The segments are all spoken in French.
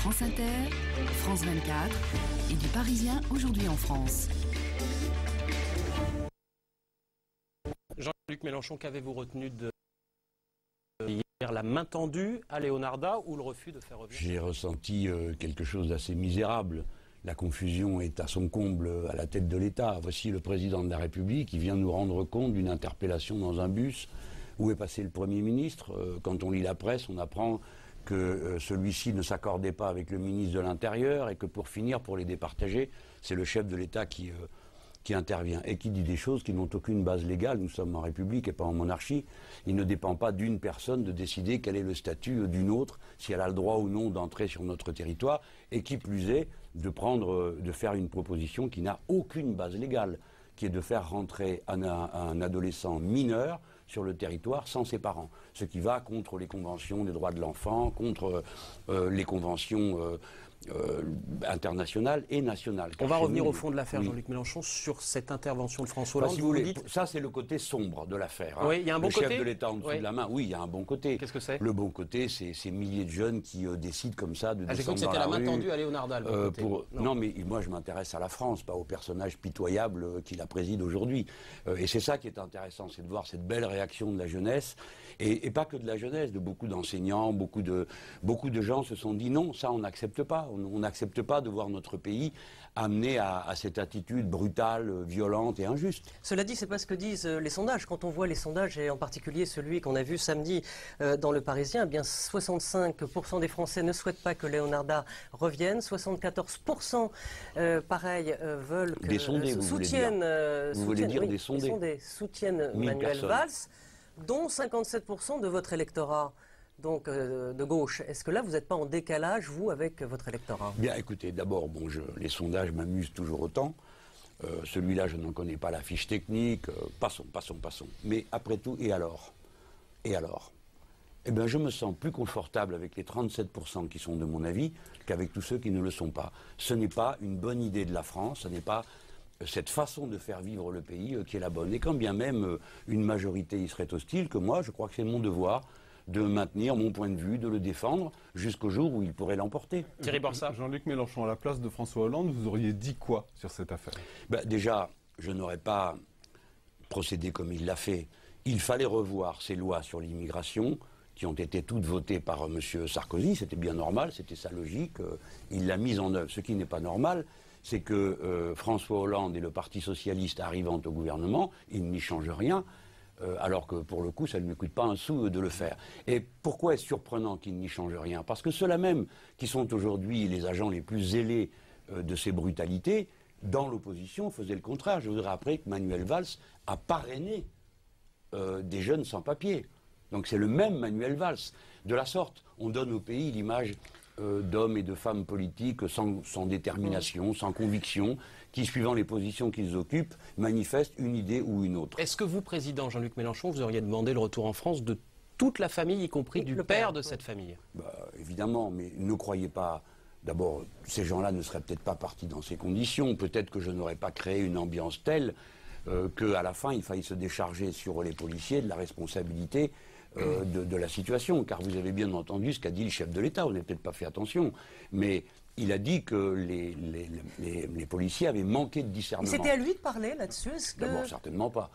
France Inter, France 24 et du Parisien aujourd'hui en France. Jean-Luc Mélenchon, qu'avez-vous retenu de hier, la main tendue à Leonarda ou le refus de faire revenir? J'ai ressenti quelque chose d'assez misérable. La confusion est à son comble à la tête de l'État. Voici le président de la République qui vient nous rendre compte d'une interpellation dans un bus. Où est passé le Premier ministre? Quand on lit la presse, on apprend que celui-ci ne s'accordait pas avec le ministre de l'Intérieur et que pour finir, pour les départager, c'est le chef de l'État qui intervient et qui dit des choses qui n'ont aucune base légale. Nous sommes en République et pas en monarchie. Il ne dépend pas d'une personne de décider quel est le statut d'une autre, si elle a le droit ou non d'entrer sur notre territoire, et qui plus est, de faire une proposition qui n'a aucune base légale, qui est de faire rentrer un adolescent mineur sur le territoire sans ses parents, ce qui va contre les conventions des droits de l'enfant, contre les conventions internationales et nationales. On va revenir au fond de l'affaire, oui. Jean-Luc Mélenchon, sur cette intervention de François Hollande. Si vous voulez, ça c'est le côté sombre de l'affaire. Oui, il y a un bon côté. Le chef de l'État en dessous de la main, oui, il y a un bon côté. Qu'est-ce que c'est? Le bon côté, c'est ces milliers de jeunes qui décident comme ça de descendre dans la rue. J'ai cru que c'était la main tendue à Leonarda. Non, mais moi je m'intéresse à la France, pas au personnage pitoyable qui la préside aujourd'hui. Et c'est ça qui est intéressant, c'est de voir cette belle réaction de la jeunesse, et pas que de la jeunesse, de beaucoup d'enseignants, beaucoup de gens se sont dit non, ça on n'accepte pas. On n'accepte pas de voir notre pays amené à cette attitude brutale, violente et injuste. Cela dit, c'est pas ce que disent les sondages. Quand on voit les sondages, et en particulier celui qu'on a vu samedi dans Le Parisien, eh bien 65% des Français ne souhaitent pas que Leonarda revienne. 74% pareil veulent que soutiennent Manuel Valls, dont 57% de votre électorat. Donc, de gauche. Est-ce que là, vous n'êtes pas en décalage, vous, avec votre électorat? Bien, écoutez, d'abord, les sondages m'amusent toujours autant. Celui-là, je n'en connais pas la fiche technique. Passons. Mais après tout, et alors? Eh bien, je me sens plus confortable avec les 37% qui sont de mon avis qu'avec tous ceux qui ne le sont pas. Ce n'est pas une bonne idée de la France, ce n'est pas cette façon de faire vivre le pays qui est la bonne. Et quand bien même une majorité y serait hostile, que moi, je crois que c'est mon devoir de maintenir mon point de vue, de le défendre, jusqu'au jour où il pourrait l'emporter. Thierry Borsat. Jean-Luc Mélenchon, à la place de François Hollande, vous auriez dit quoi sur cette affaire? Déjà, je n'aurais pas procédé comme il l'a fait. Il fallait revoir ces lois sur l'immigration, qui ont été toutes votées par M. Sarkozy. C'était bien normal, c'était sa logique. Il l'a mise en œuvre. Ce qui n'est pas normal, c'est que François Hollande et le Parti socialiste arrivant au gouvernement, ils n'y changent rien. Alors que pour le coup, ça ne lui coûte pas un sou de le faire. Et pourquoi est-ce surprenant qu'il n'y change rien? Parce que ceux-là même qui sont aujourd'hui les agents les plus zélés de ces brutalités, dans l'opposition, faisaient le contraire. Je voudrais rappeler que Manuel Valls a parrainé des jeunes sans-papiers. Donc c'est le même Manuel Valls. De la sorte, on donne au pays l'image d'hommes et de femmes politiques sans détermination, sans conviction, qui, suivant les positions qu'ils occupent, manifestent une idée ou une autre. Est-ce que vous, président Jean-Luc Mélenchon, vous auriez demandé le retour en France de toute la famille, y compris du père de cette famille? Évidemment, mais ne croyez pas... D'abord, ces gens-là ne seraient peut-être pas partis dans ces conditions. Peut-être que je n'aurais pas créé une ambiance telle qu'à la fin, il faille se décharger sur les policiers de la responsabilité de la situation. Car vous avez bien entendu ce qu'a dit le chef de l'État. Vous n'avez peut-être pas fait attention. Mais il a dit que les policiers avaient manqué de discernement. C'était à lui de parler là-dessus? D'abord, certainement pas.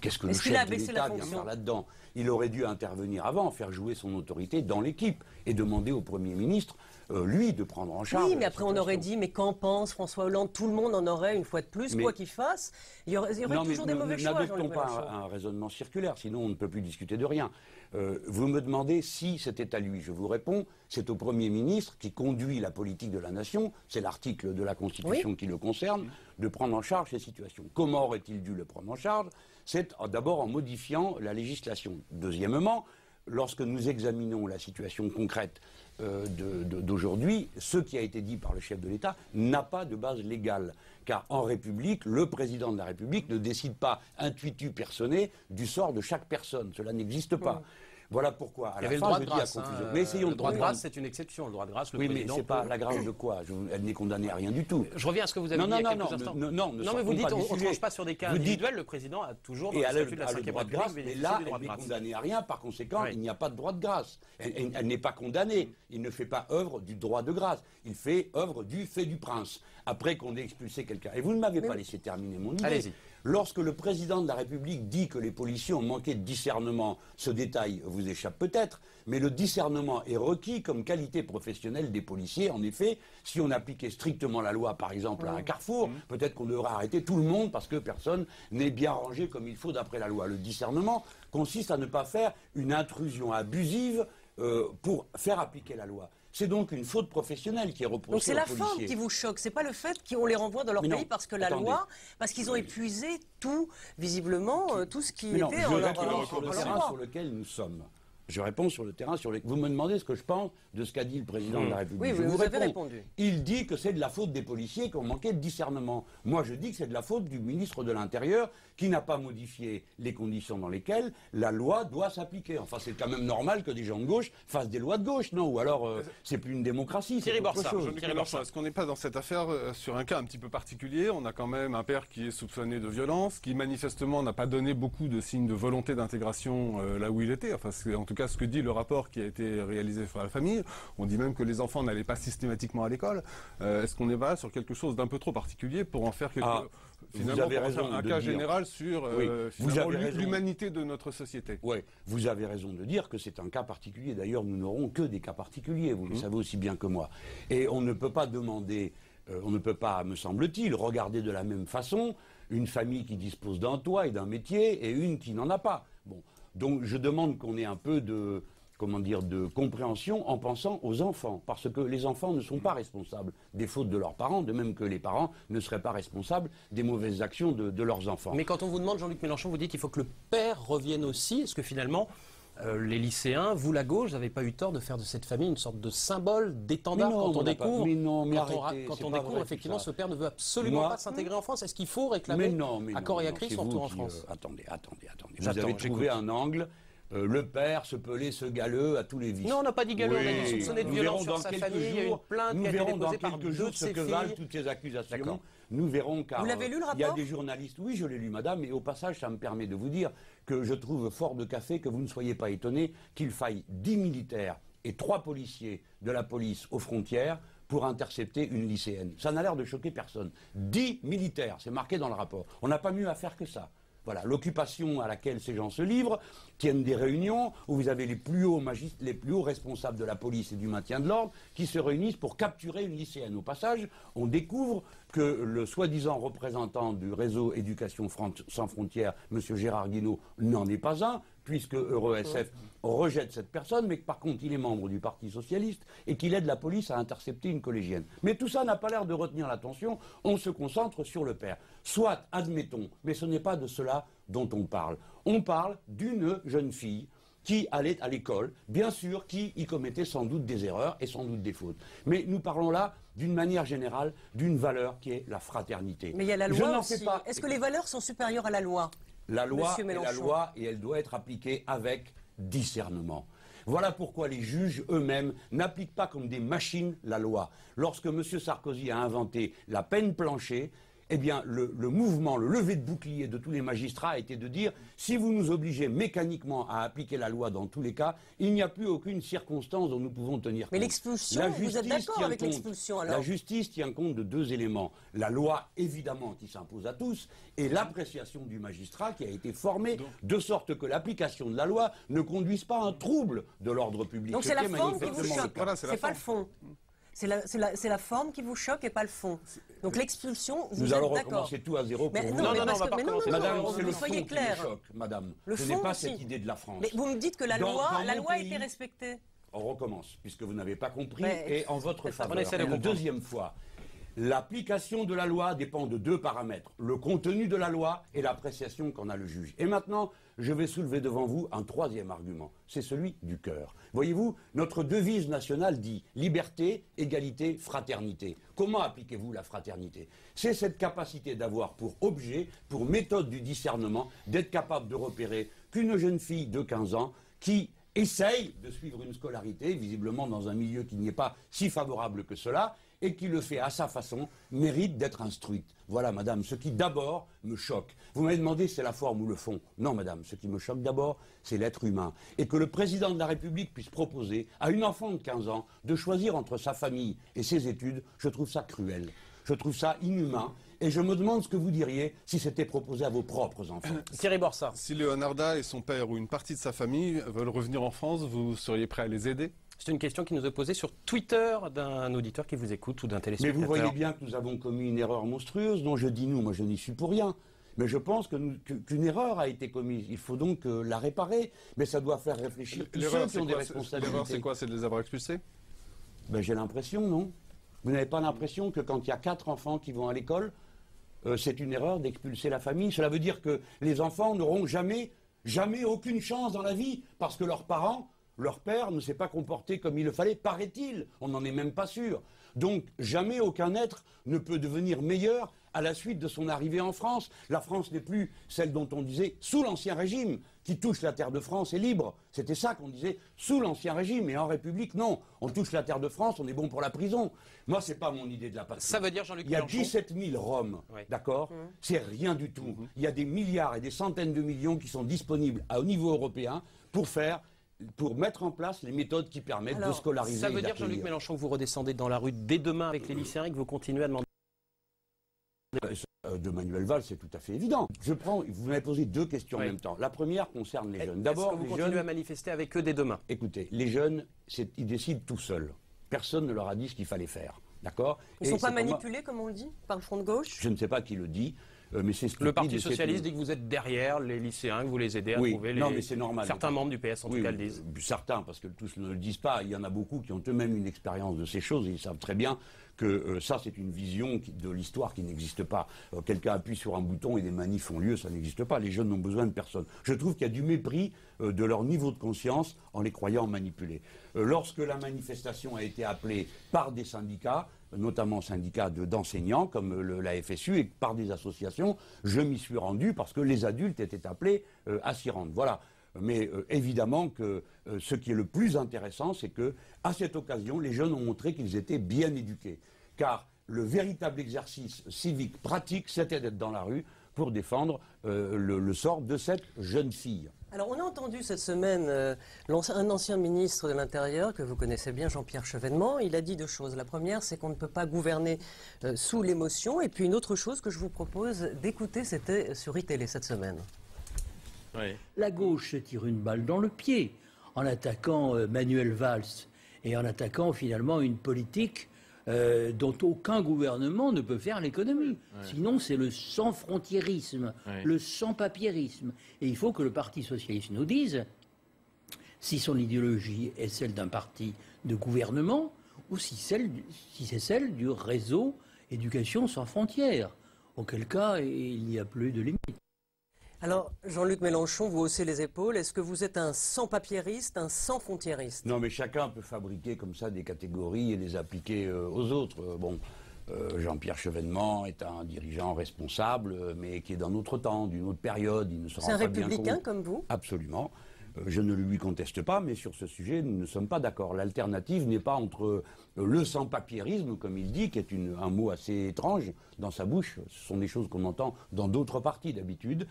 Qu'est-ce que le chef de l'État vient faire là-dedans? Il aurait dû intervenir avant, faire jouer son autorité dans l'équipe et demander au Premier ministre, lui, de prendre en charge. Oui, mais après on aurait dit, mais qu'en pense François Hollande? Tout le monde en aurait, une fois de plus, quoi qu'il fasse. Il y aurait toujours des mauvais choix. N'adoptons pas un raisonnement circulaire, sinon on ne peut plus discuter de rien. Vous me demandez si c'était à lui. Je vous réponds, c'est au Premier ministre qui conduit la politique de la nation, c'est l'article de la Constitution qui le concerne, de prendre en charge ces situations. Comment aurait-il dû le prendre en charge? C'est d'abord en modifiant la législation. Deuxièmement, lorsque nous examinons la situation concrète d'aujourd'hui, ce qui a été dit par le chef de l'État n'a pas de base légale. Car en République, le président de la République ne décide pas intuitu personné du sort de chaque personne. Cela n'existe pas. Voilà pourquoi, à Il y la avait le fin, droit je de dis à grâce. conclusion. Hein, Mais essayons le droit de comprendre. grâce, c'est une exception. Le droit de grâce, le Oui, mais président c'est pas peut- la grâce de quoi? Elle n'est condamnée à rien du tout. Je reviens à ce que vous avez Non, dit non, il y a non, quelques instants. non, ne mais sortons vous dites pas on du ne sujet. tranche pas sur des cas Vous dites- individuels. Le président a toujours, dans Et le elle statut de la a le 5e droit de grâce, République, mais bénéficié là, du droit elle de n'est grâce. condamnée à rien, par conséquent, Oui. il n'y a pas de droit de grâce. Elle n'est pas condamnée, il ne fait pas œuvre du droit de grâce, il fait œuvre du fait du prince, après qu'on ait expulsé quelqu'un. Et vous ne m'avez pas laissé terminer mon idée. Allez-y. Lorsque le président de la République dit que les policiers ont manqué de discernement, ce détail vous échappe peut-être, mais le discernement est requis comme qualité professionnelle des policiers. En effet, si on appliquait strictement la loi, par exemple, à un carrefour, peut-être qu'on devrait arrêter tout le monde parce que personne n'est bien rangé comme il faut d'après la loi. Le discernement consiste à ne pas faire une intrusion abusive pour faire appliquer la loi. C'est donc une faute professionnelle qui est reprochée Donc c'est la aux policiers. forme qui vous choque, c'est pas le fait qu'on les renvoie dans leur Mais non, pays parce que la attendez. loi, parce qu'ils ont épuisé tout, visiblement, tout ce qui Mais non, était je en leur réponds sur le terrain droit. sur lequel nous sommes. Je réponds sur le terrain sur lequel... Vous me demandez ce que je pense de ce qu'a dit le président de la République. Oui, Je vous avez réponds. répondu. Il dit que c'est de la faute des policiers qui ont manqué de discernement. Moi, je dis que c'est de la faute du ministre de l'Intérieur qui n'a pas modifié les conditions dans lesquelles la loi doit s'appliquer. Enfin, c'est quand même normal que des gens de gauche fassent des lois de gauche, non? Ou alors, c'est plus une démocratie, c'est Thierry autre Borsard, chose. Jean-Luc Thierry Marchand, est-ce qu'on n'est pas dans cette affaire sur un cas un petit peu particulier? On a quand même un père qui est soupçonné de violence, qui manifestement n'a pas donné beaucoup de signes de volonté d'intégration là où il était. Enfin, c'est en tout cas ce que dit le rapport qui a été réalisé sur la famille. On dit même que les enfants n'allaient pas systématiquement à l'école. Est-ce qu'on n'est pas sur quelque chose d'un peu trop particulier pour en faire finalement avez pour en raison faire un de cas dire. général sur Oui, vous finalement, avez raison. l'humanité de notre société? Oui, vous avez raison de dire que c'est un cas particulier. D'ailleurs, nous n'aurons que des cas particuliers, vous le savez aussi bien que moi. Et on ne peut pas demander, on ne peut pas, me semble-t-il, regarder de la même façon une famille qui dispose d'un toit et d'un métier et une qui n'en a pas. Bon, donc je demande qu'on ait un peu de compréhension en pensant aux enfants, parce que les enfants ne sont pas responsables des fautes de leurs parents, de même que les parents ne seraient pas responsables des mauvaises actions de leurs enfants. Mais quand on vous demande, Jean-Luc Mélenchon, vous dites qu'il faut que le père revienne aussi. Est-ce que finalement, les lycéens, vous la gauche, vous n'avez pas eu tort de faire de cette famille une sorte de symbole, d'étendard Mais non, quand on on n'a pas- découvre, mais non, mais quand arrêtez, on c'est pas découvre vrai, effectivement tout ça. ce père ne veut absolument Moi- pas s'intégrer en France? Est-ce qu'il faut réclamer à corps et à cri c'est son vous retour en qui, France? Attendez. Vous J'attends, avez trouvé j'écoute. un angle. Le père, ce pelé, ce galeux, à tous les vices. Non, on n'a pas dit galeux, on a dit Oui. soupçonné de Nous violence verrons sur dans sa quelques famille. Il y a eu une jours- plainte nous qui a été verrons déposée dans par quelques deux jours de ce ses que valent filles. toutes ces accusations. D'accord. Nous verrons car Vous l'avez lu, le il y a rapport des journalistes. Oui, je l'ai lu, madame. Et au passage, ça me permet de vous dire que je trouve fort de café que vous ne soyez pas étonnés qu'il faille 10 militaires et 3 policiers de la police aux frontières pour intercepter une lycéenne. Ça n'a l'air de choquer personne. 10 militaires, c'est marqué dans le rapport. On n'a pas mieux à faire que ça. Voilà, l'occupation à laquelle ces gens se livrent, tiennent des réunions où vous avez les plus hauts responsables de la police et du maintien de l'ordre qui se réunissent pour capturer une lycéenne. Au passage, on découvre que le soi-disant représentant du réseau Éducation sans frontières, M. Gérard Guinaud, n'en est pas un, puisque EuroSF rejette cette personne, mais que par contre il est membre du Parti Socialiste et qu'il aide la police à intercepter une collégienne. Mais tout ça n'a pas l'air de retenir l'attention, on se concentre sur le père. Soit, admettons, mais ce n'est pas de cela dont on parle. On parle d'une jeune fille qui allait à l'école, bien sûr, qui y commettait sans doute des erreurs et sans doute des fautes. Mais nous parlons là, d'une manière générale, d'une valeur qui est la fraternité. Mais il y a la Je loi n'en aussi. fais pas. Est-ce que les valeurs sont supérieures à la loi? La loi Monsieur est la Mélenchon. loi et elle doit être appliquée avec discernement. Voilà pourquoi les juges eux-mêmes n'appliquent pas comme des machines la loi. Lorsque M. Sarkozy a inventé la peine planchée, eh bien, le mouvement, le lever de bouclier de tous les magistrats a été de dire si vous nous obligez mécaniquement à appliquer la loi dans tous les cas, il n'y a plus aucune circonstance dont nous pouvons tenir compte. Mais l'expulsion, La vous êtes justice d'accord tient avec compte- l'expulsion alors? La justice tient compte de 2 éléments. La loi, évidemment, qui s'impose à tous, et l'appréciation du magistrat qui a été formé de sorte que l'application de la loi ne conduise pas à un trouble de l'ordre public. Donc Ce c'est la qui est forme qui vous manifestement le choque, cas. Voilà, c'est la c'est pas le fond. C'est la forme qui vous choque et pas le fond. Donc l'expulsion, vous Nous êtes allons d'accord. recommencer tout à zéro pour Mais vous. non, mais non, parce on va que- pas mais non, recommencer. non, Madame, non, c'est le vous fond soyez qui clair. me choque, madame. Le Ce fond n'est pas aussi. cette idée de la France. Mais vous me dites que la Dans loi mon a pays- été respectée. On recommence, puisque vous n'avez pas compris, Mais- et en votre On faveur. essaie de Et une comprendre. deuxième fois, l'application de la loi dépend de 2 paramètres, le contenu de la loi et l'appréciation qu'en a le juge. Et maintenant, je vais soulever devant vous un 3e argument, c'est celui du cœur. Voyez-vous, notre devise nationale dit liberté, égalité, fraternité. Comment appliquez-vous la fraternité? C'est cette capacité d'avoir pour objet, pour méthode du discernement, d'être capable de repérer qu'une jeune fille de 15 ans qui essaye de suivre une scolarité, visiblement dans un milieu qui n'y est pas si favorable que cela, et qui le fait à sa façon, mérite d'être instruite. Voilà, madame, ce qui d'abord me choque. Vous m'avez demandé c'est la forme ou le fond. Non, madame, ce qui me choque d'abord, c'est l'être humain. Et que le président de la République puisse proposer à une enfant de 15 ans de choisir entre sa famille et ses études, je trouve ça cruel. Je trouve ça inhumain. Et je me demande ce que vous diriez si c'était proposé à vos propres enfants. Thierry Borsard. Si Leonarda et son père ou une partie de sa famille veulent revenir en France, vous seriez prêt à les aider? C'est une question qui nous est posée sur Twitter d'un auditeur qui vous écoute ou d'un Mais téléspectateur. vous voyez bien que nous avons commis une erreur monstrueuse, dont je dis nous, moi je n'y suis pour rien. Mais je pense qu'une erreur a été commise. Il faut donc la réparer. Mais ça doit faire réfléchir tous ceux qui ont des responsabilités. L'erreur, c'est quoi? C'est de les avoir expulsés? Ben, j'ai l'impression, non? Vous n'avez pas l'impression que quand il y a 4 enfants qui vont à l'école, c'est une erreur d'expulser la famille? Cela veut dire que les enfants n'auront jamais aucune chance dans la vie parce que leurs parents, leur père ne s'est pas comporté comme il le fallait, paraît-il. On n'en est même pas sûr. Donc jamais aucun être ne peut devenir meilleur à la suite de son arrivée en France. La France n'est plus celle dont on disait sous l'Ancien Régime, qui touche la terre de France est libre. C'était ça qu'on disait sous l'Ancien Régime. Et en République, non. On touche la terre de France, on est bon pour la prison. Moi, c'est pas mon idée de la patrie. Ça veut dire, Jean-Luc Il y a Mélenchon 17 000 Roms, Oui. d'accord? C'est rien du tout. Il y a des milliards et des centaines de millions qui sont disponibles au niveau européen pour mettre en place les méthodes qui permettent de scolariser. Ça veut et dire, Jean-Luc d'accueillir. Mélenchon, que vous redescendez dans la rue dès demain avec les lycéens et que vous continuez à demander... De Manuel Valls, c'est tout à fait évident. Vous m'avez posé 2 questions en même temps. La première concerne les jeunes. D'abord, est-ce que vous les continuez jeunes, à manifester avec eux dès demain? écoutez, les jeunes, ils décident tout seuls. Personne ne leur a dit ce qu'il fallait faire. D'accord? Ils ne sont Et pas c'est pour moi- manipulés, comme on le dit, par le Front de gauche? Je ne sais pas qui le dit, mais c'est stupide. Le Parti et c'est Socialiste une- dit que vous êtes derrière les lycéens, que vous les aidez à Oui, trouver non, mais c'est normal. certains membres du PS, en tout Oui, cas, le disent. certains, parce que tous ne le disent pas. Il y en a beaucoup qui ont eux-mêmes une expérience de ces choses et ils savent très bien que ça, c'est une vision de l'histoire qui n'existe pas. Quelqu'un appuie sur un bouton et des manifs ont lieu, ça n'existe pas. Les jeunes n'ont besoin de personne. Je trouve qu'il y a du mépris de leur niveau de conscience en les croyant manipulés. Lorsque la manifestation a été appelée par des syndicats, notamment syndicats d'enseignants comme la FSU, et par des associations, je m'y suis rendu parce que les adultes étaient appelés à s'y rendre. Voilà. Mais évidemment que ce qui est le plus intéressant, c'est que à cette occasion, les jeunes ont montré qu'ils étaient bien éduqués. Car le véritable exercice civique pratique, c'était d'être dans la rue pour défendre le sort de cette jeune fille. Alors, on a entendu cette semaine un ancien ministre de l'Intérieur, que vous connaissez bien, Jean-Pierre Chevènement. Il a dit 2 choses. La première, c'est qu'on ne peut pas gouverner sous l'émotion. Et puis une autre chose que je vous propose d'écouter, c'était sur iTélé cette semaine. Oui. La gauche se tire une balle dans le pied en attaquant Manuel Valls et en attaquant finalement une politique dont aucun gouvernement ne peut faire l'économie. Sinon, c'est le sans-frontiérisme, le sans-papiérisme. Et il faut que le Parti socialiste nous dise si son idéologie est celle d'un parti de gouvernement ou si c'est celle du réseau Éducation sans frontières. Auquel cas, il n'y a plus de limite. Alors, Jean-Luc Mélenchon, vous haussez les épaules. Est-ce que vous êtes un sans-papiériste, un sans-frontiériste? Non, mais chacun peut fabriquer comme ça des catégories et les appliquer aux autres. Jean-Pierre Chevènement est un dirigeant responsable, mais qui est d'un autre temps, d'une autre période. Il ne se rend C'est un pas bien républicain compte. comme vous? Absolument. Je ne le lui conteste pas, mais sur ce sujet, nous ne sommes pas d'accord. L'alternative n'est pas entre le sans-papiérisme, comme il dit, qui est un mot assez étrange dans sa bouche. Ce sont des choses qu'on entend dans d'autres partis d'habitude.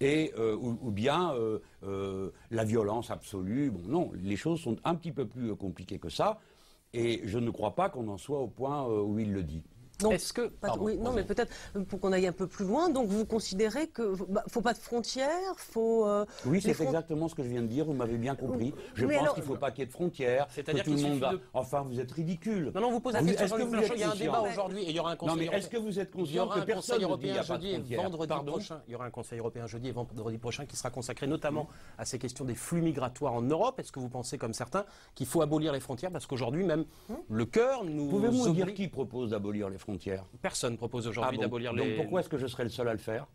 Ou bien la violence absolue. Bon, non, les choses sont un petit peu plus compliquées que ça, et je ne crois pas qu'on en soit au point où il le dit. Donc, Est-ce que... Pardon, oui, non, vas-y. mais peut-être pour qu'on aille un peu plus loin. Donc, vous considérez que faut pas de frontières, faut. Oui, c'est les exactement ce que je viens de dire, vous m'avez bien compris. Je Mais pense alors- qu'il ne faut pas qu'il y ait de frontières, que C'est-à-dire tout le qu'il monde suffit va... de- Enfin, vous êtes ridicule. Non, non, vous posez la Vous- question, est-ce que Jean-Luc vous Mélenchon, êtes il y a un conscient débat aujourd'hui et il y aura un Non, conseil mais européen. est-ce que vous êtes Il y conscient aura que un personne conseil ne dit qu'il n'y européen a pas de jeudi et frontières? vendredi Pardon. prochain. Il y aura un conseil européen jeudi et vendredi prochain qui sera consacré notamment à ces questions des flux migratoires en Europe. Est-ce que vous pensez, comme certains, qu'il faut abolir les frontières? Parce qu'aujourd'hui, même le cœur nous Pouvez-vous me dire oblige... qui propose d'abolir les frontières? Personne propose aujourd'hui Ah bon. d'abolir Donc les... pourquoi est-ce que je serais le seul à le faire?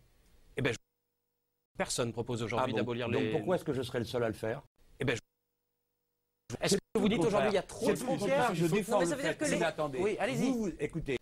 Personne propose Ah aujourd'hui bon. d'abolir Donc les... pourquoi est-ce que je serais le seul à le faire? Est-ce que vous dites aujourd'hui il y a trop de C'est tout le frontières? contraire, je défends mais le ça veut dire fait. que les- Mais attendez, Oui, allez-y. écoutez,